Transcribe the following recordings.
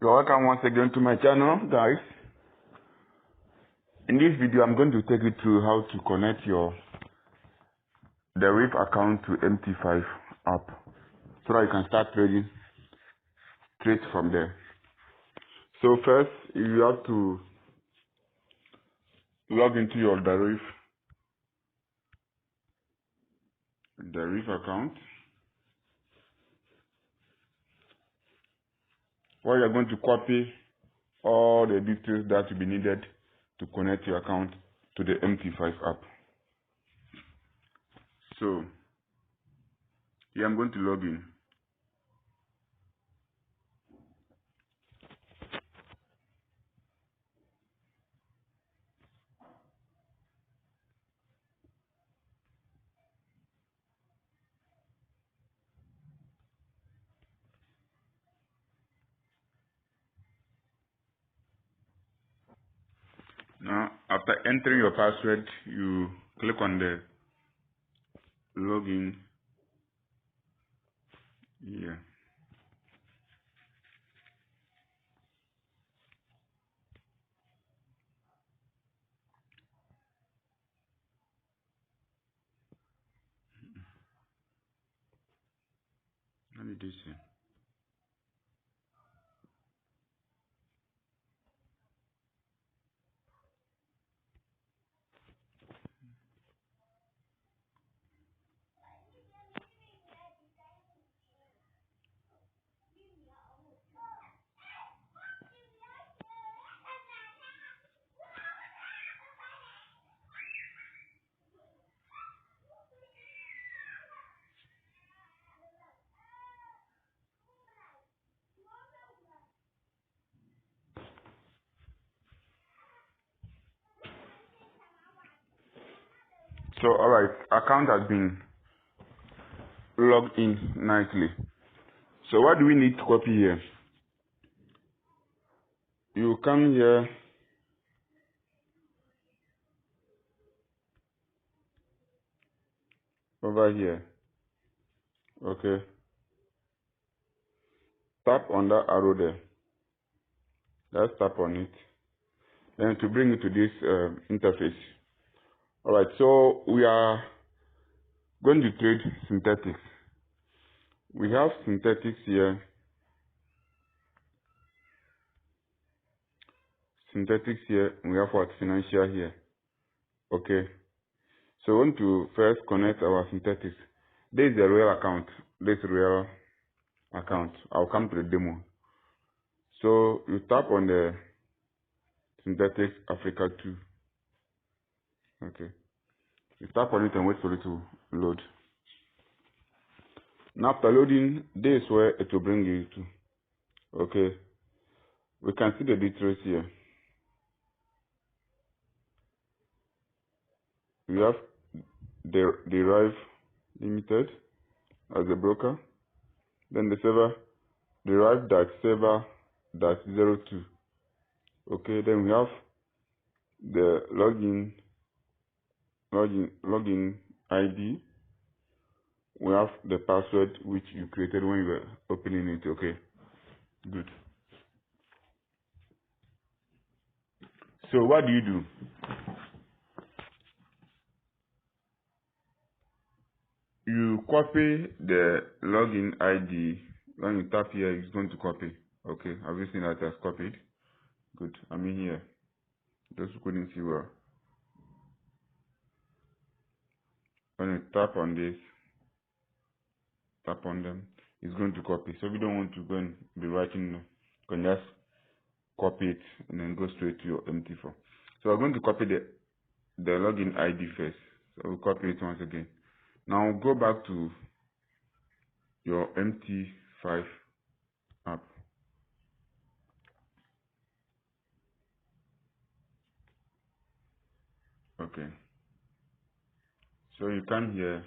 You're welcome once again to my channel, guys. In this video, I'm going to take you through how to connect your Deriv account to MT5 app so that you can start trading straight from there. So first, you have to log into your Deriv account. Where you're going to copy all the details that will be needed to connect your account to the MT5 app. So here I'm going to log in. Now, after entering your password, you click on the login here. Let me do this. So, alright, account has been logged in nicely. So, what do we need to copy here? You come here, over here, okay? Tap on that arrow there. Let's tap on it. Then to bring it to this interface. Alright, so we are going to trade synthetics. We have synthetics here. Synthetics here. We have what? Financial here. Okay. So we want to first connect our synthetics. This is the real account. This is real account. I'll come to the demo. So you tap on the synthetics Africa 2. Okay. You tap on it and wait for it to load. Now after loading, this is where it will bring you to. Okay. We can see the details here. We have the Deriv Limited as a broker. Then the server Deriv-server-02. Okay, then we have the login ID. We have the password which you created when you were opening it. Okay, good. So what do? You copy the login ID. When you tap here, it's going to copy. Okay, have you seen that it has copied? Good. I'm in here. Those who couldn't see well. When you tap on this, tap on them, it's going to copy. So we don't want to go and be writing, you can just copy it and then go straight to your MT4. So we're going to copy the login ID first. So we'll copy it once again. Now go back to your MT5 app. Okay. So you come here,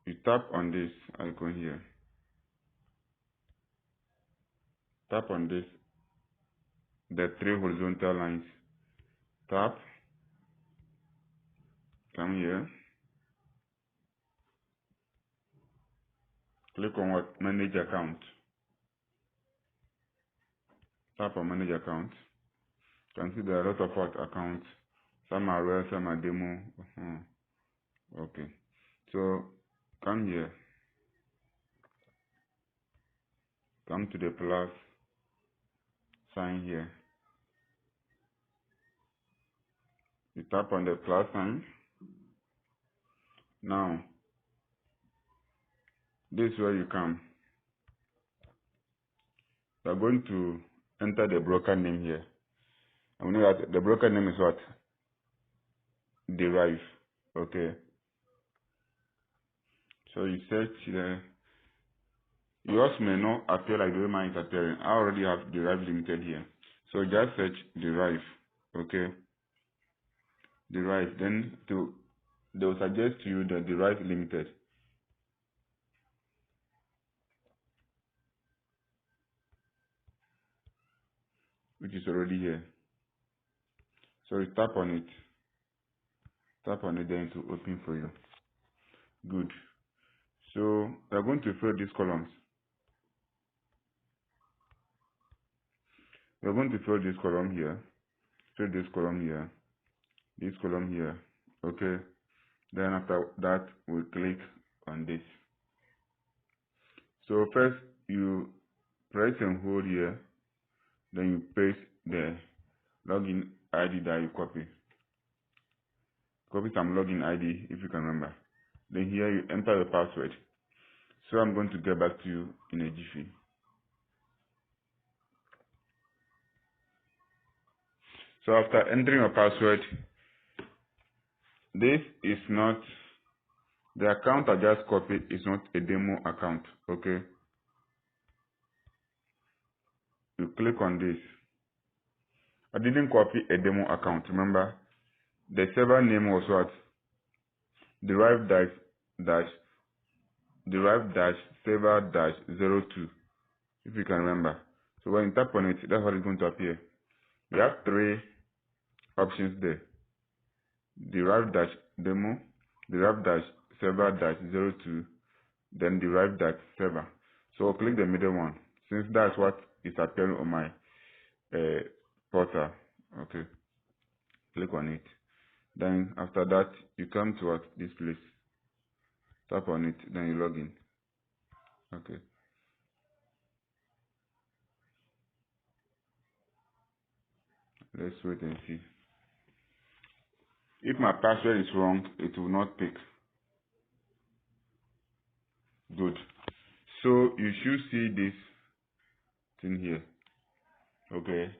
you tap on this icon here. Tap on this, the three horizontal lines. Tap, come here, click on what? Manage account. tap on manage account. You can see there are a lot of what accounts. Some are real, some are demo. Okay. So come here. Come to the plus sign here. You tap on the plus sign. Now, this is where you come. You are going to enter the broker name here. And we know that the broker name is what? Deriv. Okay. So you search there. Yours may not appear like the way mine is appearing. I already have Deriv Limited here. So just search Deriv. Okay. Deriv. Then they will suggest to you the Deriv Limited, which is already here. So you tap on it. Tap on it, then to open for you. Good. So we are going to fill these columns. We are going to fill this column here. Fill this column here. This column here. Okay. Then after that, we click on this. So first you press and hold here. Then you paste the login ID that you copy. Copy some login ID if you can remember. Then here you enter the password. So I'm going to get back to you in a jiffy. So after entering your password, this is not, the account I just copied is not a demo account, okay? You click on this. I didn't copy a demo account, remember? The server name was what? Deriv server 02, if you can remember. So when you tap on it, that's what is going to appear. We have three options there. Deriv demo, Deriv server 02, then Deriv server. So click the middle one, since that's what is appearing on my portal. Okay, click on it. Then after that, you come to this place. Tap on it, then you log in. Okay. Let's wait and see. If my password is wrong, it will not pick. Good. So you should see this thing here. Okay.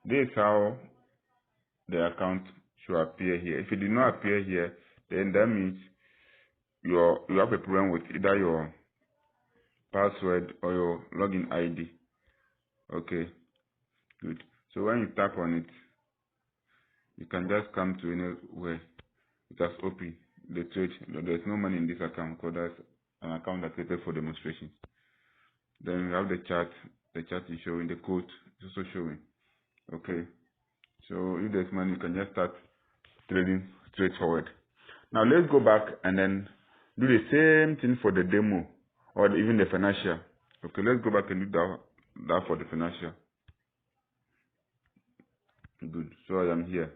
This is how the account should appear here. If it did not appear here, then that means you have a problem with either your password or your login ID. Okay. Good. So when you tap on it, you can just come to anywhere. It has opened the trade. There's no money in this account because that's an account that's created for demonstrations. Then we have the chart. The chart is showing, the code is also showing. Okay. So if there's money, you can just start trading straightforward. Now let's go back and then do the same thing for the demo or even the financial. Okay, let's go back and do that for the financial. Good. So I am here.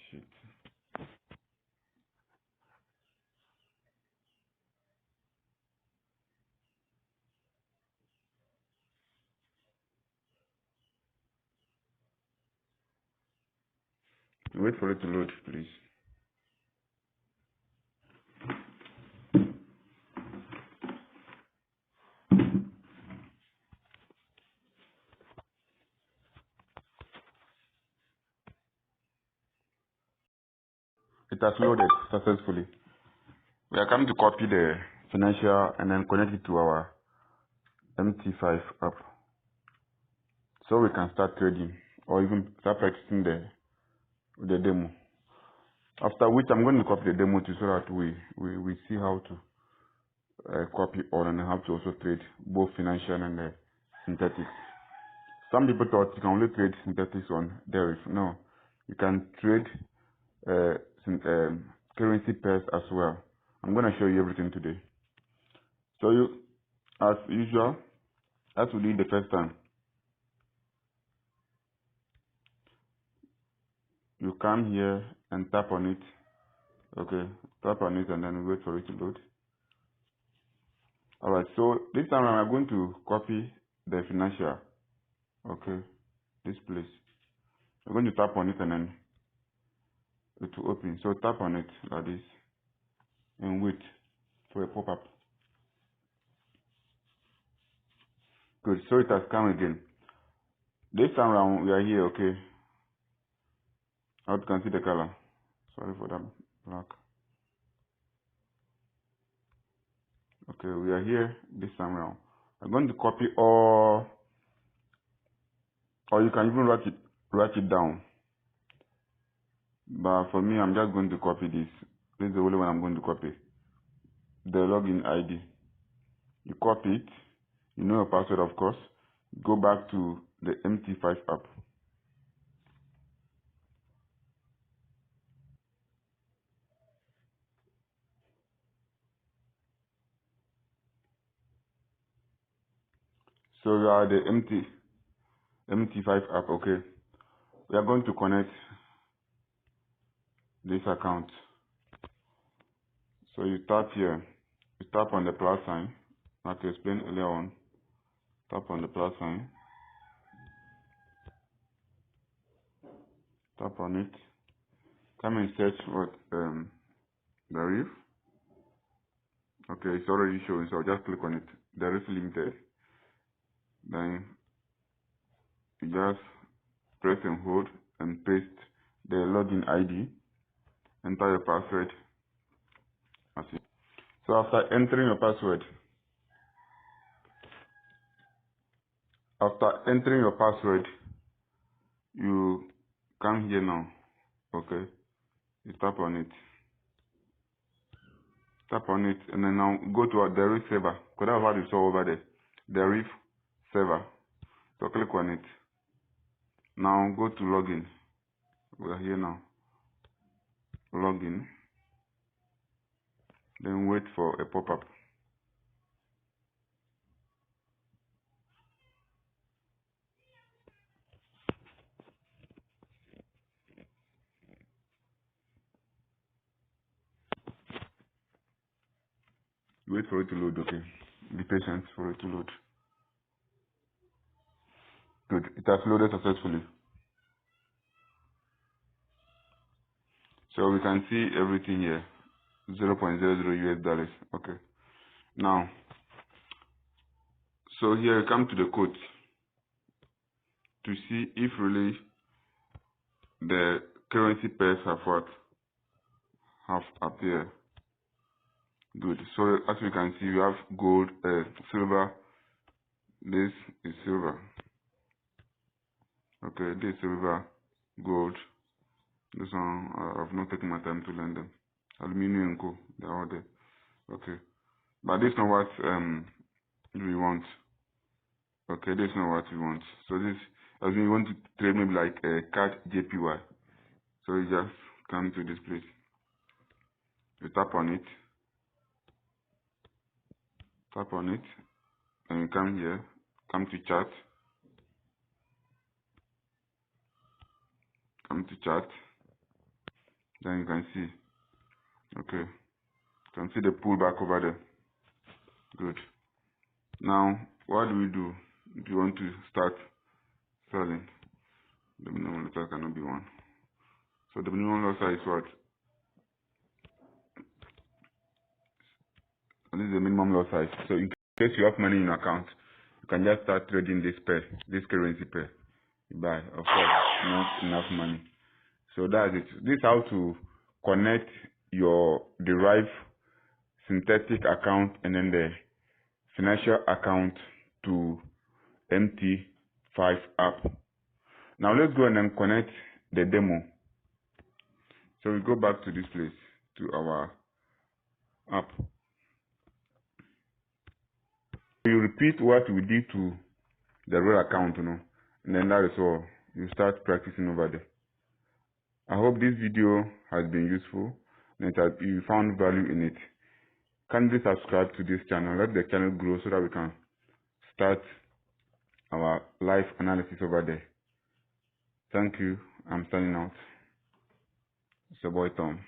Shit. Wait for it to load, please. It has loaded successfully. We are coming to copy the financial and then connect it to our MT5 app. So we can start trading or even start practicing the demo. After which I'm going to copy the demo too so that we see how to copy all and how to also trade both financial and synthetics. Some people thought you can only trade synthetics on Deriv. No, you can trade currency pairs as well. I'm going to show you everything today. So as usual, as we did the first time, you come here and tap on it. Okay, tap on it and then wait for it to load. Alright, so this time I'm going to copy the financial. Okay, this place. I'm going to tap on it and then it will open. So tap on it like this and wait for a pop-up. Good, so it has come again. This time around we are here, okay. How you can see the color. Sorry for that black. Okay, we are here this time around. I'm going to copy all, or you can even write it down. But for me, I'm just going to copy this. This is the only one I'm going to copy. The login ID. You copy it. You know your password, of course. Go back to the MT5 app. So you are the MT5 app, okay. We are going to connect this account. So you tap here. You tap on the plus sign. Like I explained earlier on. Tap on the plus sign. Tap on it. Come and search what Deriv. Okay, it's already showing, so I'll just click on it. Deriv Limited. Then you just press and hold and paste the login ID. Enter your password. That's it. So after entering your password, you come here now. Okay, you tap on it. Tap on it, and then now go to our Deriv server. Because that's what you saw over there. Deriv server. So click on it. Now go to login. We are here now. Login. Then wait for a pop-up. Wait for it to load, okay. Be patient for it to load. Good. It has loaded successfully. So we can see everything here. 0.00 US dollars. Okay. Now, so here you come to the code to see if really the currency pairs have appeared. Good. So as you can see, we have gold, silver. This is silver. Okay, this is silver, gold. This one I've not taken my time to learn them. Aluminium and co. They're all there. Okay. But this is not what we want. Okay, this is not what we want. So this, as we want to trade maybe like a CAD JPY. So you just come to this place. You tap on it. Tap on it. And you come here. Come to chart. Come to chart. Then you can see. Okay. You can see the pullback over there. Good. Now, what do we do if you want to start selling? The minimum lot size cannot be one. So the minimum lot size is what? This is the minimum lot size. So in case you have money in your account, you can just start trading this pair, this currency pair. You buy, of course, not enough money. So that's it. This is how to connect your Deriv synthetic account and then the financial account to MT5 app. Now let's go and then connect the demo. So we go back to this place, to our app. We repeat what we did to the real account, and then that is all. You start practicing over there. I hope this video has been useful and that you found value in it. Kindly subscribe to this channel. Let the channel grow so that we can start our live analysis over there. Thank you. I'm signing out. It's your boy Tom.